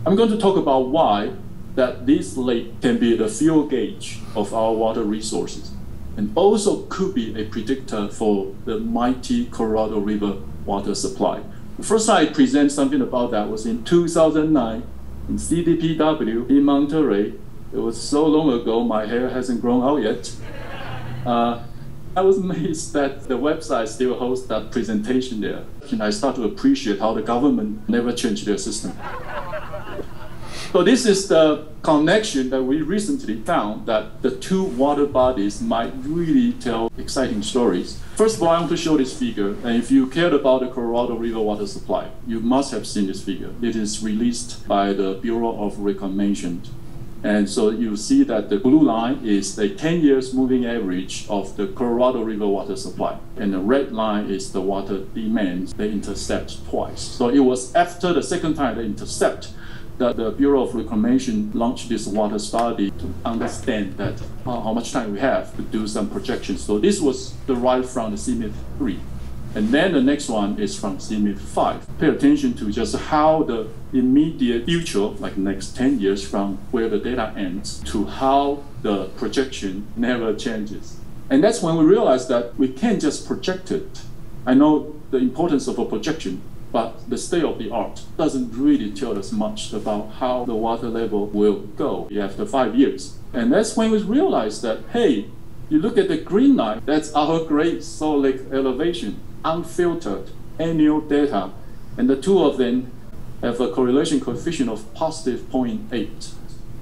I'm going to talk about why that this lake can be the fuel gauge of our water resources, and also could be a predictor for the mighty Colorado River water supply. The first time I present something about that was in 2009 in CDPW in Monterey. It was so long ago, my hair hasn't grown out yet. I was amazed that the website still hosts that presentation there. And I start to appreciate how the government never changed their system. So this is the connection that we recently found, that the two water bodies might really tell exciting stories. First of all, I want to show this figure. And if you cared about the Colorado River water supply, you must have seen this figure. It is released by the Bureau of Reclamation. And so you see that the blue line is the 10 years moving average of the Colorado River water supply. And the red line is the water demand. They intercept twice. So it was after the second time they intercept that the Bureau of Reclamation launched this water study to understand that how much time we have to do some projections. So this was derived from the CMIP 3. And then the next one is from CMIP 5. Pay attention to just how the immediate future, like next 10 years from where the data ends, to how the projection never changes. And that's when we realized that we can't just project it. I know the importance of a projection, but the state of the art doesn't really tell us much about how the water level will go after 5 years. And that's when we realized that, hey, you look at the green line, that's our Great Salt Lake elevation, unfiltered annual data, and the two of them have a correlation coefficient of positive 0.8.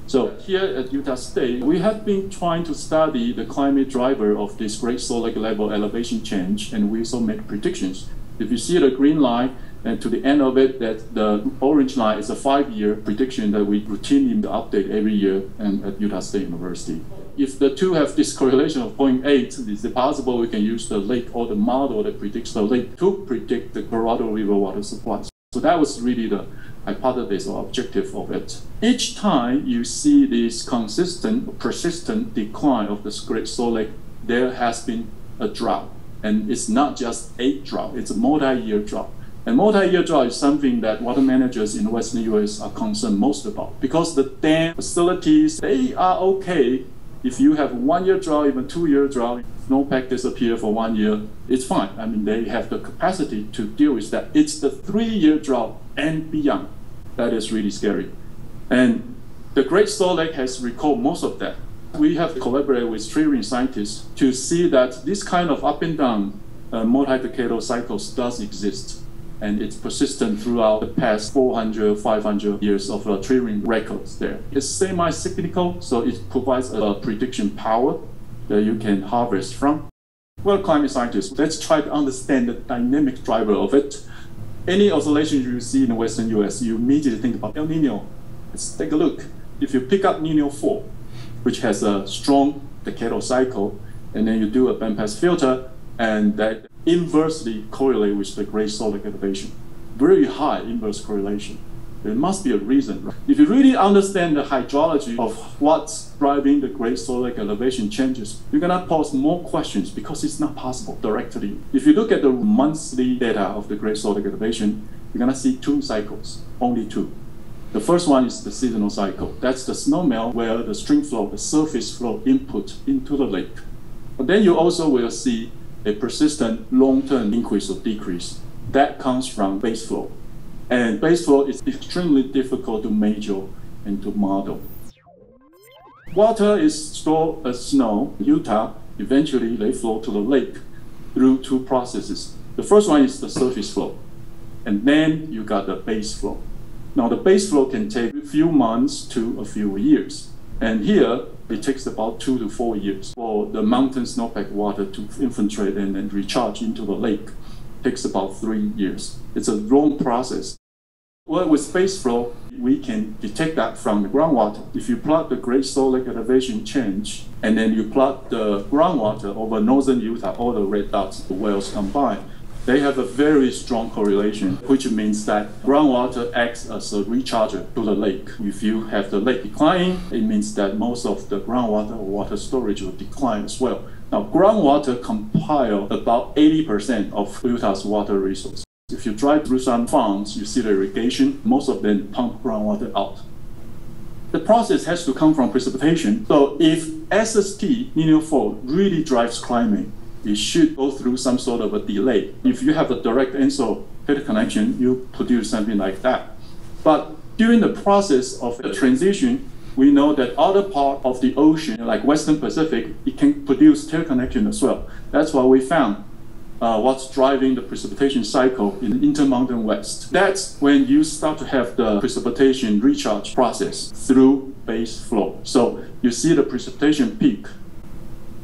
So here at Utah State, we have been trying to study the climate driver of this Great Salt Lake level elevation change, and we also make predictions. If you see the green line, and to the end of it, that the orange line is a 5-year prediction that we routinely update every year and at Utah State University. If the two have this correlation of 0.8, is it possible we can use the lake or the model that predicts the lake to predict the Colorado River water supply? So that was really the hypothesis or objective of it. Each time you see this consistent, persistent decline of the Great Salt Lake, there has been a drought. And it's not just a drought, it's a multi-year drought. And multi-year drought is something that water managers in the Western US are concerned most about, because the dam facilities, they are okay. If you have 1-year drought, even 2-year drought, snowpack disappear for 1 year, it's fine. I mean, they have the capacity to deal with that. It's the 3-year drought and beyond that is really scary. And the Great Salt Lake has recalled most of that. We have collaborated with tree ring scientists to see that this kind of up and down multi-decadal cycles does exist. And it's persistent throughout the past 400, 500 years of tree ring records there. It's semi-cyclical, so it provides a prediction power that you can harvest from. Well, climate scientists, let's try to understand the dynamic driver of it. Any oscillation you see in the Western US, you immediately think about El Nino. Let's take a look. If you pick up Nino 4, which has a strong decadal cycle, and then you do a bandpass filter, and that inversely correlate with the Great Salt Lake elevation. Very high inverse correlation. There must be a reason. If you really understand the hydrology of what's driving the Great Salt Lake elevation changes, you're gonna pose more questions because it's not possible directly. If you look at the monthly data of the Great Salt Lake elevation, you're gonna see 2 cycles, only 2. The first one is the seasonal cycle. That's the snowmelt where the stream flow, the surface flow input into the lake. But then you also will see a persistent long-term increase or decrease. That comes from base flow. And base flow is extremely difficult to measure and to model. Water is stored as snow in Utah. Eventually, they flow to the lake through 2 processes. The first one is the surface flow. And then you got the base flow. Now, the base flow can take a few months to a few years. And here, it takes about 2 to 4 years for the mountain snowpack water to infiltrate and then recharge into the lake. It takes about 3 years. It's a long process. Well, with base flow, we can detect that from the groundwater. If you plot the Great Salt Lake elevation change, and then you plot the groundwater over northern Utah, all the red dots, the wells combined, they have a very strong correlation, which means that groundwater acts as a recharger to the lake. If you have the lake declining, it means that most of the groundwater or water storage will decline as well. Now, groundwater compile about 80% of Utah's water resource. If you drive through some farms, you see the irrigation, most of them pump groundwater out. The process has to come from precipitation. So if SST, linear fault, really drives climate, it should go through some sort of a delay. If you have a direct end-soil head connection, you produce something like that. But during the process of the transition, we know that other part of the ocean, like Western Pacific, it can produce tail connection as well. That's why we found what's driving the precipitation cycle in the intermountain west. That's when you start to have the precipitation recharge process through base flow. So you see the precipitation peak,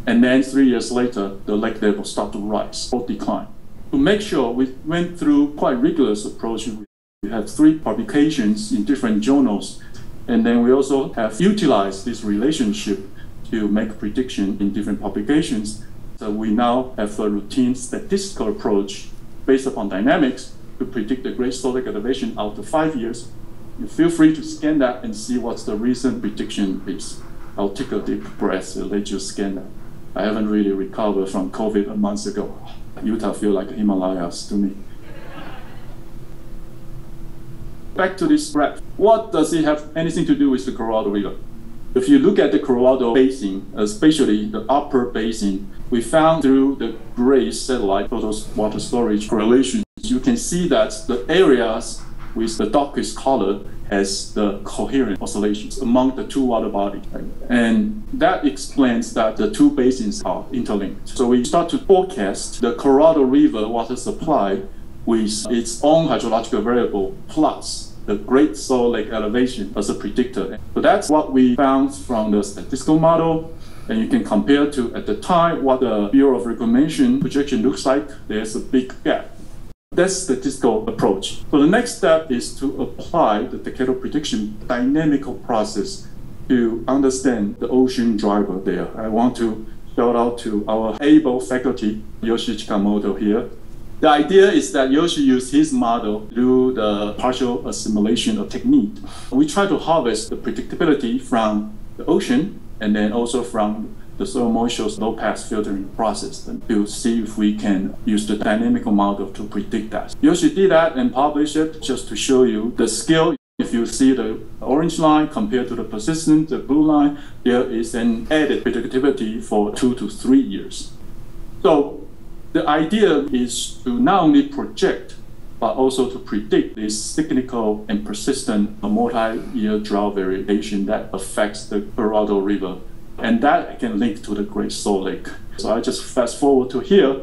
and then 3 years later, the lake level start to rise or decline. To make sure, we went through quite rigorous approach. We have 3 publications in different journals, and then we also have utilized this relationship to make prediction in different publications. So we now have a routine statistical approach based upon dynamics to predict the Great Salt Lake elevation out to 5 years. You feel free to scan that and see what the recent prediction is. I'll take a deep breath and let you scan that. I haven't really recovered from COVID a month ago. Utah feels like Himalayas to me. Back to this graph. What does it have anything to do with the Colorado River? If you look at the Colorado Basin, especially the upper basin, we found through the gray satellite total water storage correlations, you can see that the areas with the darkest color has the coherent oscillations among the 2 water bodies. And that explains that the 2 basins are interlinked. So we start to forecast the Colorado River water supply with its own hydrological variable plus the Great Salt Lake elevation as a predictor. So that's what we found from the statistical model. And you can compare to, at the time, what the Bureau of Reclamation projection looks like. There's a big gap. That's statistical approach. So the next step is to apply the decadal prediction dynamical process to understand the ocean driver there. I want to shout out to our able faculty, Yoshi Chikamoto here. The idea is that Yoshi used his model to do the partial assimilation of technique. We try to harvest the predictability from the ocean and then also from the soil moisture low-pass filtering process to see if we can use the dynamical model to predict that. Yoshi did that and published it just to show you the scale. If you see the orange line compared to the persistent, the blue line, there is an added predictability for 2 to 3 years. So the idea is to not only project, but also to predict this cyclical and persistent multi-year drought variation that affects the Colorado River. And that can link to the Great Salt Lake. So I just fast forward to here.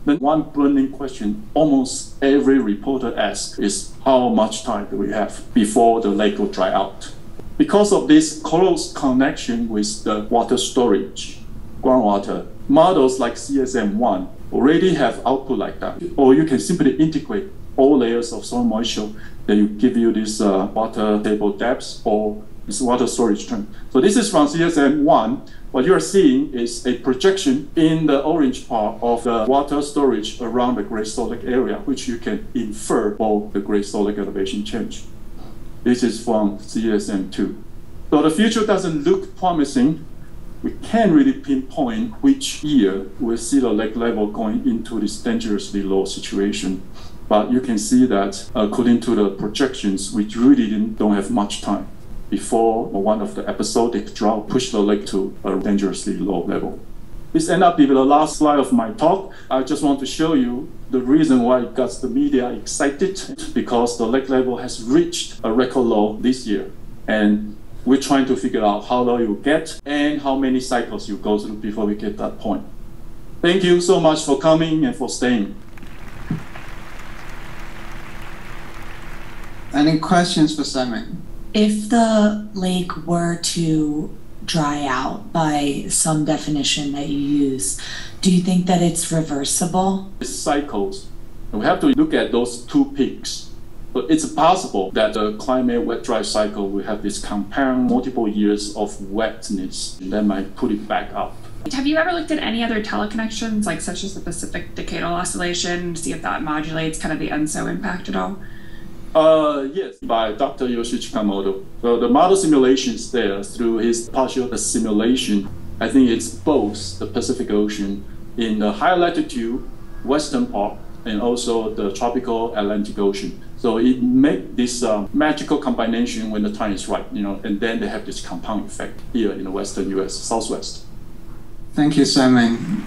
Then one burning question almost every reporter asks is how much time do we have before the lake will dry out? Because of this close connection with the water storage, groundwater, models like CSM1 already have output like that. Or you can simply integrate all layers of soil moisture that will give you this water table depths or this water storage term. So this is from CSM1. What you're seeing is a projection in the orange part of the water storage around the Great Salt Lake area, which you can infer for the Great Salt Lake elevation change. This is from CSM2. So the future doesn't look promising. We can't really pinpoint which year we'll see the lake level going into this dangerously low situation. But you can see that according to the projections, we really don't have much time before one of the episodic drought pushed the lake to a dangerously low level. This ends up being the last slide of my talk. I just want to show you the reason why it got the media excited, because the lake level has reached a record low this year. And we're trying to figure out how low you get and how many cycles you go through before we get that point. Thank you so much for coming and for staying. Any questions for Simon? If the lake were to dry out by some definition that you use, do you think that it's reversible? It's cycles. And we have to look at those 2 peaks. So it's possible that the climate wet-dry cycle will have this compound multiple years of wetness that might put it back up. Have you ever looked at any other teleconnections, like such as the Pacific Decadal Oscillation, to see if that modulates kind of the ENSO impact at all? Yes, by Dr. Yoshi Chikamoto. So the model simulations there, through his partial assimilation, I think it's both the Pacific Ocean in the high latitude western part and also the tropical Atlantic Ocean. So it makes this magical combination when the time is right, and then they have this compound effect here in the Western U.S., Southwest. Thank you, Simon.